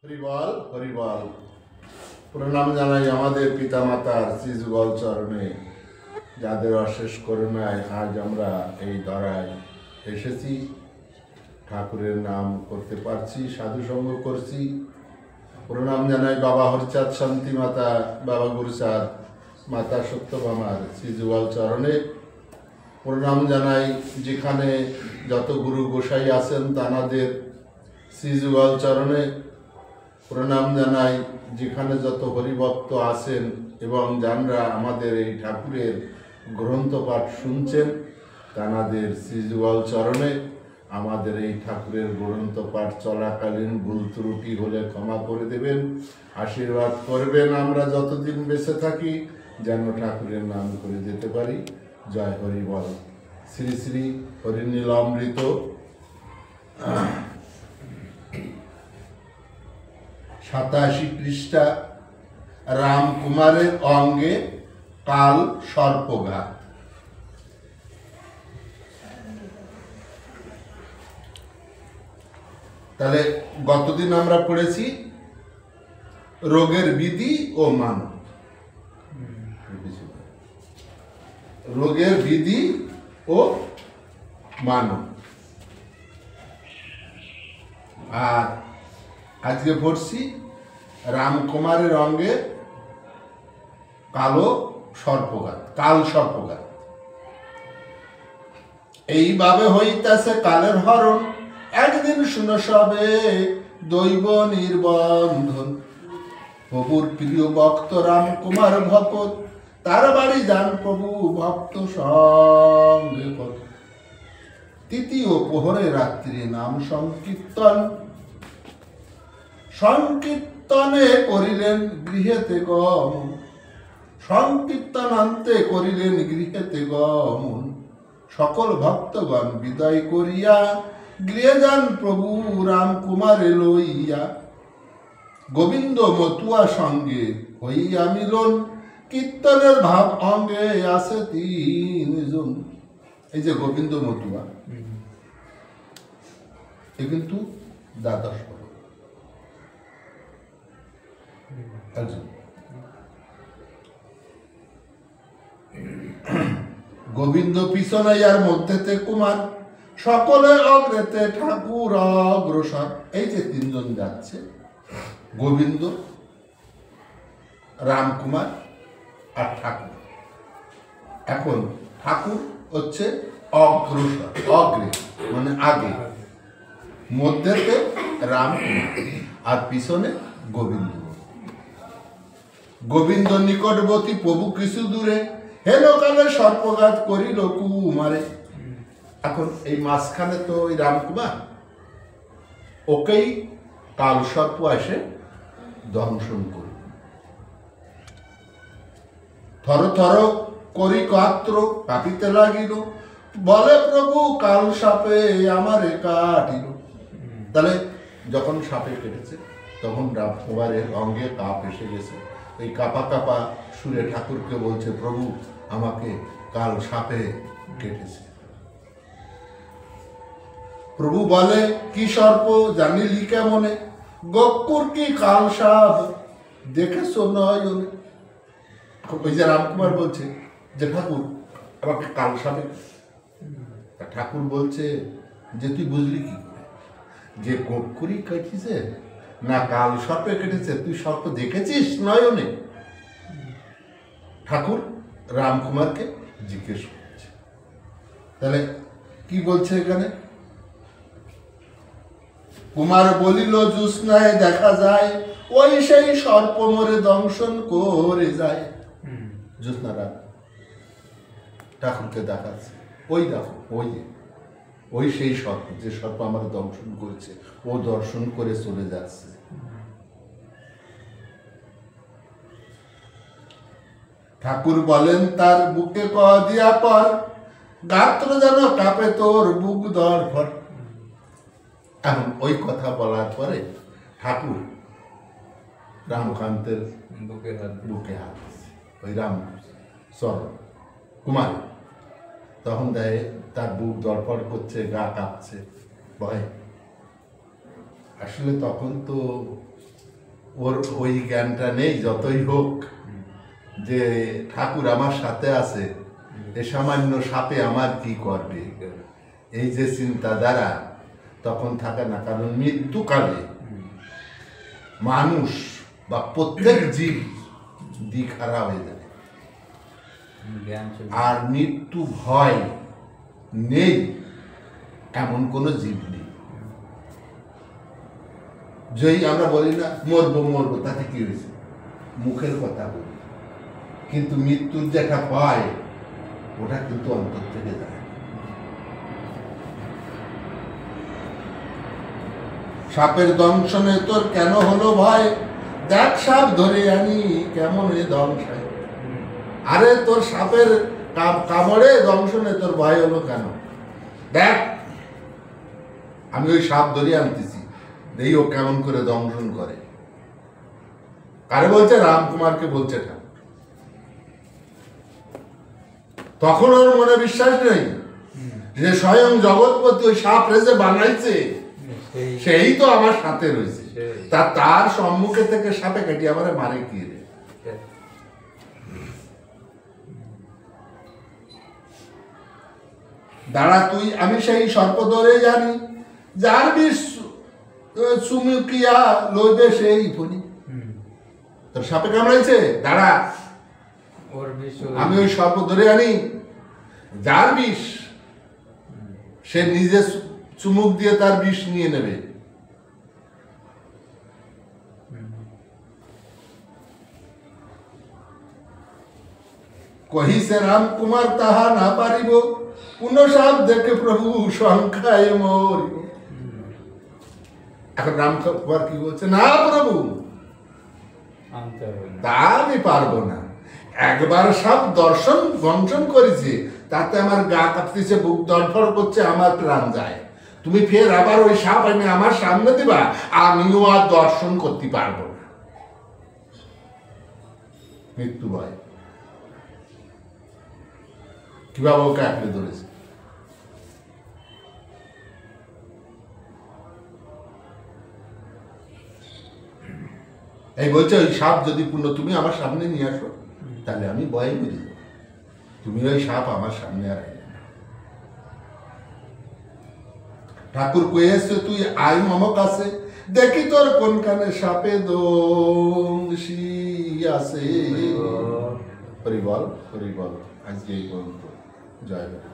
হরিবল হরিবল। প্রণাম জানাই আমাদের পিতামাতার শ্রীযুগল চরণে, যাদের অশেষ করুণায় আজ আমরা এই ধরায় এসেছি, ঠাকুরের নাম করতে পারছি, সাধুসঙ্গ করছি। প্রণাম জানাই বাবা হরচাঁদ শান্তি মাতা, বাবা গুরুচাঁদ, মাতা সত্যভামার শ্রীযুগল চরণে। প্রণাম জানাই যেখানে যত গুরু গোসাই আছেন তানাদের শ্রীযুগল চরণে। প্রণাম জানাই যেখানে যত হরিভক্ত আছেন এবং যারা আমাদের এই ঠাকুরের গ্রন্থ পাঠ শুনছেন তানাদের শ্রীযুগল চরণে। আমাদের এই ঠাকুরের গ্রন্থ পাঠ চলাকালীন ভুল ত্রুটি হলে ক্ষমা করে দেবেন, আশীর্বাদ করবেন। আমরা যতদিন বেঁচে থাকি যেন ঠাকুরের নাম করে যেতে পারি। জয় হরিবল। শ্রী শ্রী হরিনীলামৃত 87 পৃষ্ঠা, রামকুমারের অঙ্গে কাল সর্পঘাত। তাহলে গতদিন আমরা পড়েছি রোগের বিধি ও মানব। রোগের বিধি ও মানব। আর আজকে পড়ছি রামকুমারের অঙ্গে কালো সর্পঘাত, কাল সর্পঘাত। এইভাবে হইতাছে কালের হরণ, একদিন শুনো সবে দৈব নির্বন্ধন। প্রভুর প্রিয় ভক্ত রামকুমার ভকত, তার বাড়ি যান প্রভু ভক্ত সঙ্গে কত। তৃতীয় প্রহরে রাত্রি নাম সংকীর্তন, সংকীর্তনে করিলেন গৃহেতে গমন। সংকীর্তনান্তে করিলেন গৃহেতে গমন। সকল ভক্তগণ বিদায় করিয়া গৃহে যান প্রভু রামকুমারে লইয়া। গোবিন্দ মতুয়া সঙ্গে হইয়া মিলন, কীর্তনের ভাব অঙ্গে আছে 3 জন। এই যে গোবিন্দ মতুয়া, এ কিন্তু দ্বাদশ গোবিন্দ পিছনে আর মধ্যেতে কুমার, সকলে অগ্রেতে ঠাকুর অগ্রসর। এই যে 3 জন যাচ্ছে, গোবিন্দ, রামকুমার আর ঠাকুর। এখন ঠাকুর হচ্ছে অগ্রসর, অগ্রে মানে আগে, মধ্যেতে রামকুমার আর পিছনে গোবিন্দ। গোবিন্দ নিকটবর্তী, প্রভু কিছু দূরে, হেলো কালে সর্পঘাত করিল কুমারে। এখন এই মাঝখানে তো ওই রামকুমার, ওকেই কাল সর্প এসে দংশন করল। থর থর করি কাত্র কাঁপিতে লাগিল, বলে প্রভু কাল সাপে আমারে কাটিল। তাহলে যখন সাপে কেটেছে তখন রামকুমারের অঙ্গে কাপ এসে গেছে। এই কাপা কাপা সুরে ঠাকুরকে বলছে, প্রভু আমাকে কাল সাপে কেটেছে। প্রভু বলে, কি সর্প জানিলি কেমনে? গকুর কি কাল সাপ দেখেছো নয়নে? ওই যে রামকুমার বলছে যে ঠাকুর আমাকে কাল সাপে। ঠাকুর বলছে যে তুই বুঝলি কি করে যে গকুরই কেটেছে না কাল সর্পে কেটেছে? তুই সর্প দেখেছিস নয়নে? ঠাকুর রামকুমারকে জিজ্ঞেস করছে। তাহলে কি বলছে এখানে? কুমার বলিল, জ্যোৎস্নায় দেখা যায়, ওই সেই সর্প মরে দংশন করে যায়। জ্যোৎস্না রাত ঠাকুরকে দেখাচ্ছে, ওই দেখো, ওই সেই সর্প, যে সর্প আমার দংশন করেছে, ও দর্শন করে চলে যাচ্ছে। ঠাকুর বলেন, তার বুকে ক দিয়া পর, গাত্র যেন কাঁপে তোর বুক ধড়ফড়। এখন ওই কথা বলার পরে ঠাকুর রামকান্তের বুকে হাত, ওই রাম কুমার, তখন দেয় তার বুক ধড়ফড় করছে, গা কাঁপছে ভয়ে। আসলে তখন তো ওর ওই জ্ঞানটা নেই, যতই হোক যে ঠাকুর আমার সাথে আছে, এ সামান্য সাপে আমার কি করবে, এই যে চিন্তাধারা তখন থাকে না। কারণ মৃত্যুকালে মানুষ বা প্রত্যেক জীব দিকহারা হয়ে যায়, আর মৃত্যু ভয় নেই এমন কোনো জীব নেই। যেই আমরা বলি না মরবো মরবো, তাতে কি হয়েছে, মুখের কথা বলি, কিন্তু মৃত্যুর যেটা ভয় ওটা কিন্তু অন্তর থেকে যায়। সাপের দংশনে তোর কেন হলো ভয়, দেখ সাপ ধরে আনি কেমন এ দংশায়। আরে তোর সাপের কামড়ে দংশনে তোর ভয় হলো কেন, দেখ আমি ওই সাপ ধরে আনতেছি, দেই ও কেমন করে দংশন করে। কারে বলছে? রামকুমারকে বলছে ঠাকুর। তখন ওর মনে বিশ্বাস নেই যে স্বয়ং জগৎপতি ওই সাপ রেজে বানাইছে, সেই তো আমার সাথে রয়েছে, তার সম্মুখে থেকে সাপে কাটি আমার মারে কি রে। দাঁড়া তুই, আমি সেই সর্প ধরে জানি, যার বিষ চুমুকিয়া লইবে সেই ফণি। তোর সাপে কামড়াইছে, দাঁড়া আমি ওই সর্প ধরে আনি, যার বিষ সে নিজে চুমুক দিয়ে তার বিষ নিয়ে নেবে। কহিছে রামকুমার তাহা না পারিব, পুনঃ সাপ দেখে প্রভু সংখ্যায় মরিব। এখন রামকুমার কি বলছে? না প্রভু, তা আমি পারবো না, একবার সাপ দংশন করেছে, তাতে আমার গা কাঁপতেছে, বুক ধড়ফড় করছে, আমার প্রাণ যায়। তুমি ফের আবার ওই সাপ এনে আমার সামনে দিবা, আমিও আর দর্শন করতে পারবো না। মৃত্যু ভয় কিভাবে ওকে আঁকড়ে ধরেছে। এই বলছে ওই সাপ যদি পূর্ণ তুমি আমার সামনে নিয়ে আসো, তাহলে আমি ভয়ে মরে যাব, তুমি ওই সাপ আমার সামনে আর ঠাকুর কয়েছে তুই আই মম কাছে, দেখি তোর কোনখানে সাপে দংশি আছে। হরি বল হরি বল। আজকে এই পর্যন্ত। জয় গুরু।